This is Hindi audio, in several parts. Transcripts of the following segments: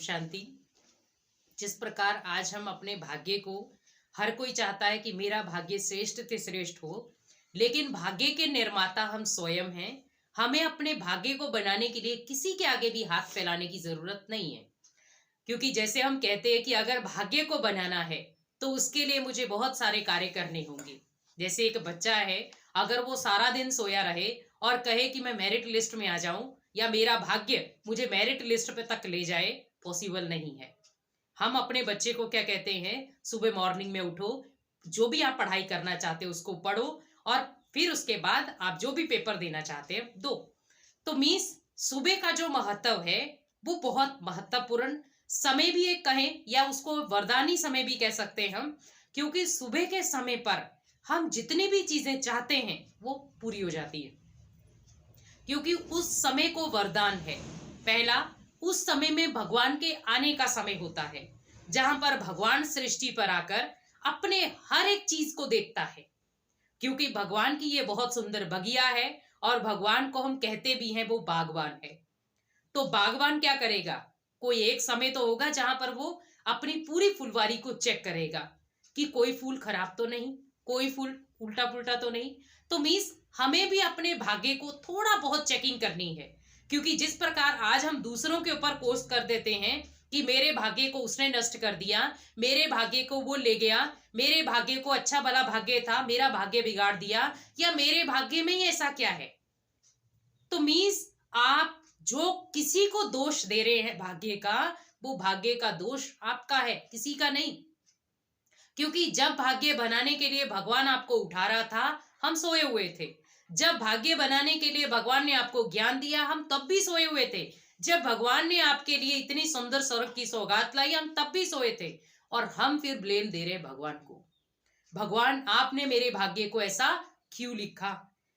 शांति। जिस प्रकार आज हम अपने भाग्य को, हर कोई चाहता है कि मेरा भाग्य श्रेष्ठ से श्रेष्ठ हो, लेकिन भाग्य के निर्माता हम स्वयं हैं। हमें अपने भाग्य को बनाने के लिए किसी के आगे भी हाथ फैलाने की जरूरत नहीं है, क्योंकि जैसे हम कहते हैं कि अगर भाग्य को बनाना है तो उसके लिए मुझे बहुत सारे कार्य करने होंगे। जैसे एक बच्चा है, अगर वो सारा दिन सोया रहे और कहे कि मैं मेरिट लिस्ट में आ जाऊं या मेरा भाग्य मुझे मेरिट लिस्ट पे तक ले जाए, पॉसिबल नहीं है। हम अपने बच्चे को क्या कहते हैं, सुबह मॉर्निंग में उठो, जो भी आप पढ़ाई करना चाहते हो उसको पढ़ो और फिर उसके बाद आप जो भी पेपर देना चाहते हैं दो। तो मीन्स सुबह का जो महत्व है वो बहुत महत्वपूर्ण समय भी एक कहें या उसको वरदानी समय भी कह सकते हैं हम, क्योंकि सुबह के समय पर हम जितनी भी चीजें चाहते हैं वो पूरी हो जाती है, क्योंकि उस समय को वरदान है। पहला, उस समय में भगवान के आने का समय होता है, जहां पर भगवान सृष्टि पर आकर अपने हर एक चीज को देखता है, क्योंकि भगवान की ये बहुत सुंदर बगिया है और भगवान को हम कहते भी हैं वो बागवान है। तो बागवान क्या करेगा, कोई एक समय तो होगा जहां पर वो अपनी पूरी फुलवारी को चेक करेगा कि कोई फूल खराब तो नहीं, कोई फूल उल्टा पुल्टा तो नहीं। तो मीन्स हमें भी अपने भाग्य को थोड़ा बहुत चेकिंग करनी है, क्योंकि जिस प्रकार आज हम दूसरों के ऊपर कोस कर देते हैं कि मेरे भाग्य को उसने नष्ट कर दिया, मेरे भाग्य को वो ले गया, मेरे भाग्य को अच्छा भला भाग्य था, मेरा भाग्य बिगाड़ दिया, या मेरे भाग्य में ही ऐसा क्या है। तो मीन्स आप जो किसी को दोष दे रहे हैं भाग्य का, वो भाग्य का दोष आपका है, किसी का नहीं। क्योंकि जब भाग्य बनाने के लिए भगवान आपको उठा रहा था, हम सोए हुए थे। जब भाग्य बनाने के लिए भगवान ने आपको ज्ञान दिया, हम तब भी सोए हुए थे। जब भगवान ने आपके लिए इतनी सुंदर स्वर्ग की सौगात लाई, हम तब भी सोए थे। और हम फिर ब्लेम दे रहे भगवान को। भगवान, आपने मेरे भाग्य को ऐसा क्यों लिखा।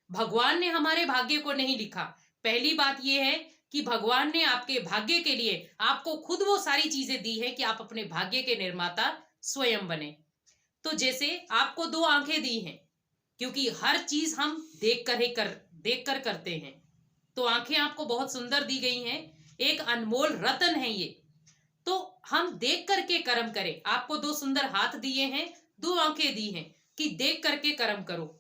भगवान ने हमारे भाग्य को नहीं लिखा। पहली बात यह है कि भगवान ने आपके भाग्य के लिए आपको खुद वो सारी चीजें दी है कि आप अपने भाग्य के निर्माता स्वयं बने। तो जैसे आपको दो आंखें दी हैं, क्योंकि हर चीज हम देख कर करते हैं, तो आंखें आपको बहुत सुंदर दी गई हैं, एक अनमोल रत्न है ये। तो हम देख करके कर्म करें। आपको दो सुंदर हाथ दिए हैं, दो आंखें दी हैं कि देख करके कर्म करो।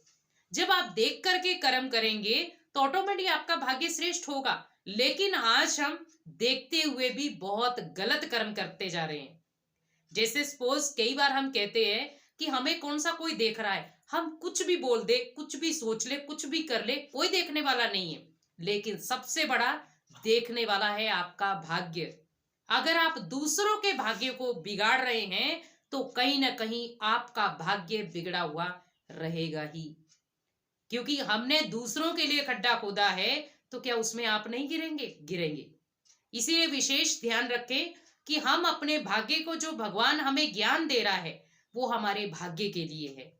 जब आप देख करके कर्म करेंगे तो ऑटोमेटिक आपका भाग्य श्रेष्ठ होगा। लेकिन आज हम देखते हुए भी बहुत गलत कर्म करते जा रहे हैं। जैसे सपोज कई बार हम कहते हैं कि हमें कौन सा कोई देख रहा है, हम कुछ भी बोल दे, कुछ भी सोच ले, कुछ भी कर ले, कोई देखने वाला नहीं है। लेकिन सबसे बड़ा देखने वाला है आपका भाग्य। अगर आप दूसरों के भाग्य को बिगाड़ रहे हैं तो कहीं ना कहीं आपका भाग्य बिगड़ा हुआ रहेगा ही, क्योंकि हमने दूसरों के लिए खड्डा खोदा है, तो क्या उसमें आप नहीं गिरेंगे। इसीलिए विशेष ध्यान रखें कि हम अपने भाग्य को, जो भगवान हमें ज्ञान दे रहा है, वो हमारे भाग्य के लिए है।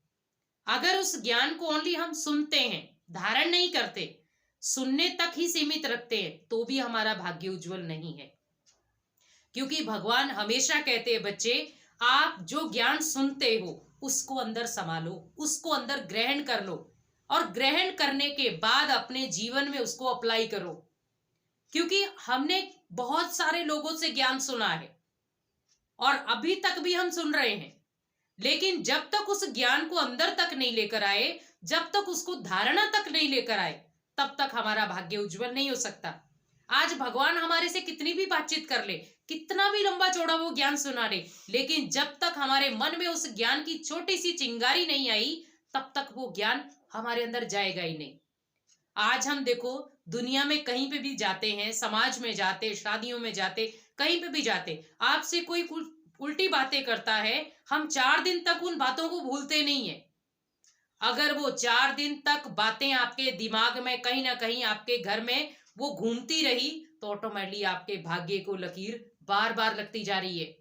अगर उस ज्ञान को ओनली हम सुनते हैं, धारण नहीं करते, सुनने तक ही सीमित रखते हैं, तो भी हमारा भाग्य उज्जवल नहीं है। क्योंकि भगवान हमेशा कहते हैं, बच्चे आप जो ज्ञान सुनते हो उसको अंदर संभालो, उसको अंदर ग्रहण कर लो और ग्रहण करने के बाद अपने जीवन में उसको अप्लाई करो। क्योंकि हमने बहुत सारे लोगों से ज्ञान सुना है और अभी तक भी हम सुन रहे हैं, लेकिन जब तक उस ज्ञान को अंदर तक नहीं लेकर आए, जब तक उसको धारणा तक नहीं लेकर आए, तब तक हमारा भाग्य उज्जवल नहीं हो सकता। आज भगवान हमारे से कितनी भी बातचीत कर ले, कितना भी लंबा चौड़ा वो ज्ञान सुना ले, लेकिन जब तक हमारे मन में उस ज्ञान की छोटी सी चिंगारी नहीं आई, तब तक वो ज्ञान हमारे अंदर जाएगा ही नहीं। आज हम देखो, दुनिया में कहीं पे भी जाते हैं, समाज में जाते, शादियों में जाते, कहीं पे भी जाते, आपसे कोई उल्टी बातें करता है, हम 4 दिन तक उन बातों को भूलते नहीं है। अगर वो 4 दिन तक बातें आपके दिमाग में कहीं ना कहीं आपके घर में वो घूमती रही, तो ऑटोमेटिकली आपके भाग्य को लकीर बार बार लगती जा रही है।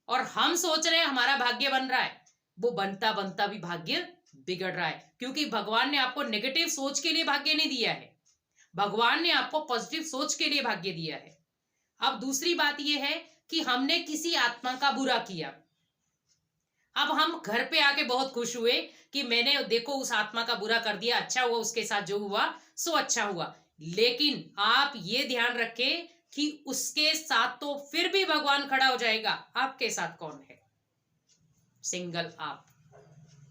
और हम सोच रहे हैं हमारा भाग्य बन रहा है, वो बनता बनता भी भाग्य बिगड़ रहा है, क्योंकि भगवान ने आपको नेगेटिव सोच के लिए भाग्य नहीं दिया है, भगवान ने आपको पॉजिटिव सोच के लिए भाग्य दिया है। अब दूसरी बात यह है कि हमने किसी आत्मा का बुरा किया, अब हम घर पे आके बहुत खुश हुए कि मैंने देखो उस आत्मा का बुरा कर दिया, अच्छा हुआ, उसके साथ जो हुआ सो अच्छा हुआ। लेकिन आप ये ध्यान रखें कि उसके साथ तो फिर भी भगवान खड़ा हो जाएगा। आपके साथ कौन है? सिंगल आप।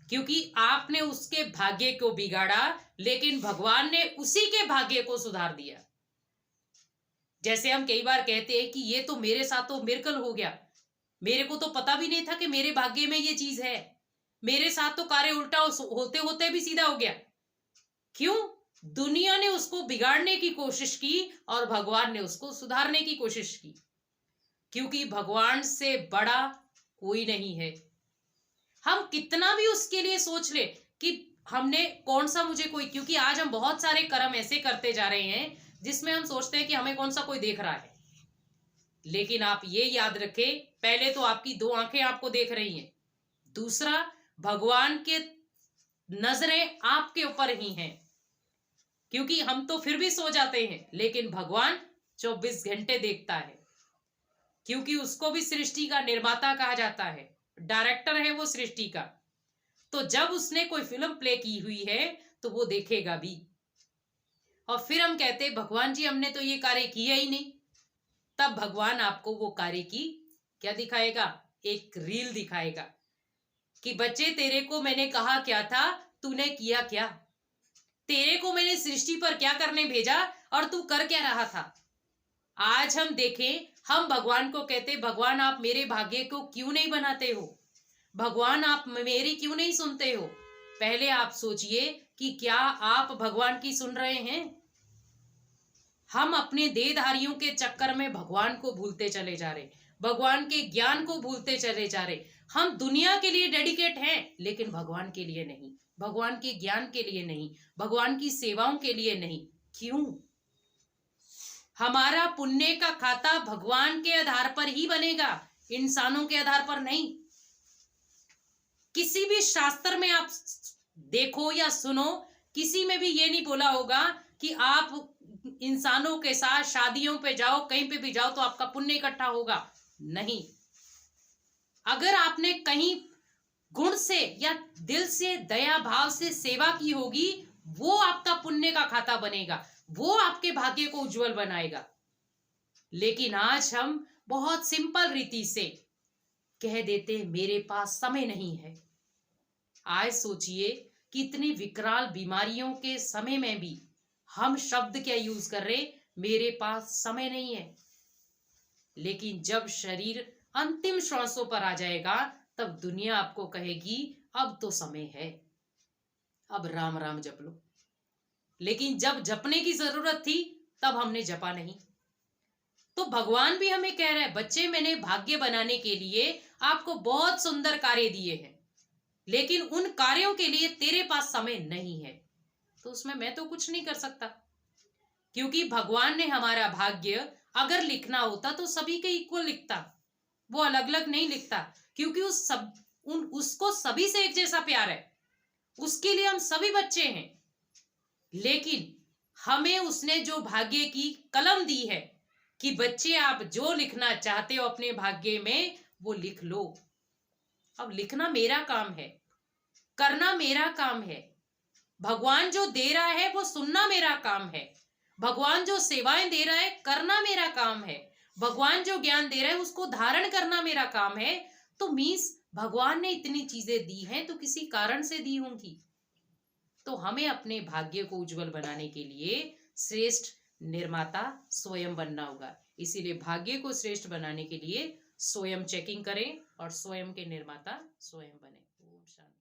क्योंकि आपने उसके भाग्य को बिगाड़ा, लेकिन भगवान ने उसी के भाग्य को सुधार दिया। जैसे हम कई बार कहते हैं कि ये तो मेरे साथ तो मिरेकल हो गया, मेरे को तो पता भी नहीं था कि मेरे भाग्य में ये चीज है, मेरे साथ तो कार्य उल्टा होते होते भी सीधा हो गया। क्यों? दुनिया ने उसको बिगाड़ने की कोशिश की और भगवान ने उसको सुधारने की कोशिश की। क्योंकि भगवान से बड़ा कोई नहीं है। हम कितना भी उसके लिए सोच ले कि हमने कौन सा मुझे कोई, क्योंकि आज हम बहुत सारे कर्म ऐसे करते जा रहे हैं जिसमें हम सोचते हैं कि हमें कौन सा कोई देख रहा है। लेकिन आप ये याद रखें, पहले तो आपकी दो आंखें आपको देख रही हैं, दूसरा भगवान के नजरें आपके ऊपर ही हैं। क्योंकि हम तो फिर भी सो जाते हैं, लेकिन भगवान 24 घंटे देखता है। क्योंकि उसको भी सृष्टि का निर्माता कहा जाता है, डायरेक्टर है वो सृष्टि का। तो जब उसने कोई फिल्म प्ले की हुई है तो वो देखेगा भी। और फिर हम कहते भगवान जी हमने तो ये कार्य किया ही नहीं, तब भगवान आपको वो कार्य की क्या दिखाएगा? एक रील दिखाएगा कि बच्चे तेरे को मैंने कहा क्या था, तूने किया क्या? तेरे को मैंने सृष्टि पर क्या करने भेजा और तू कर क्या रहा था? आज हम देखें, हम भगवान को कहते भगवान आप मेरे भाग्य को क्यों नहीं बनाते हो? भगवान आप मेरी क्यों नहीं सुनते हो? पहले आप सोचिए कि क्या आप भगवान की सुन रहे हैं? हम अपने देहधारियों के चक्कर में भगवान को भूलते चले जा रहे, भगवान के ज्ञान को भूलते चले जा रहे। हम दुनिया के लिए डेडिकेट हैं, लेकिन भगवान के लिए नहीं, भगवान के ज्ञान के लिए नहीं, भगवान की सेवाओं के लिए नहीं। क्यों? हमारा पुण्य का खाता भगवान के आधार पर ही बनेगा, इंसानों के आधार पर नहीं। किसी भी शास्त्र में आप देखो या सुनो, किसी में भी ये नहीं बोला होगा कि आप इंसानों के साथ शादियों पे जाओ, कहीं पे भी जाओ तो आपका पुण्य इकट्ठा होगा। नहीं। अगर आपने कहीं गुण से या दिल से दया भाव से सेवा की होगी, वो आपका पुण्य का खाता बनेगा, वो आपके भाग्य को उज्जवल बनाएगा। लेकिन आज हम बहुत सिंपल रीति से कह देते मेरे पास समय नहीं है। आज सोचिए कि इतनी विकराल बीमारियों के समय में भी हम शब्द क्या यूज कर रहे, मेरे पास समय नहीं है। लेकिन जब शरीर अंतिम श्वासों पर आ जाएगा, तब दुनिया आपको कहेगी अब तो समय है, अब राम राम जप लो। लेकिन जब जपने की जरूरत थी तब हमने जपा नहीं। तो भगवान भी हमें कह रहा है, बच्चे मैंने भाग्य बनाने के लिए आपको बहुत सुंदर कार्य दिए हैं, लेकिन उन कार्यों के लिए तेरे पास समय नहीं है। तो उसमें मैं तो कुछ नहीं कर सकता, क्योंकि भगवान ने हमारा भाग्य अगर लिखना होता तो सभी के इक्वल लिखता, वो अलग अलग नहीं लिखता। क्योंकि उसको सभी से एक जैसा प्यार है, उसके लिए हम सभी बच्चे हैं। लेकिन हमें उसने जो भाग्य की कलम दी है कि बच्चे आप जो लिखना चाहते हो अपने भाग्य में वो लिख लो। अब लिखना मेरा काम है, करना मेरा काम है, भगवान जो दे रहा है वो सुनना मेरा काम है, भगवान जो सेवाएं दे रहा है करना मेरा काम है, भगवान जो ज्ञान दे रहा है उसको धारण करना मेरा काम है। तो मीन्स भगवान ने इतनी चीजें दी हैं तो किसी कारण से दी होंगी। तो हमें अपने भाग्य को उज्जवल बनाने के लिए श्रेष्ठ निर्माता स्वयं बनना होगा। इसीलिए भाग्य को श्रेष्ठ बनाने के लिए स्वयं चेकिंग करें और स्वयं के निर्माता स्वयं बने। ओम शांति।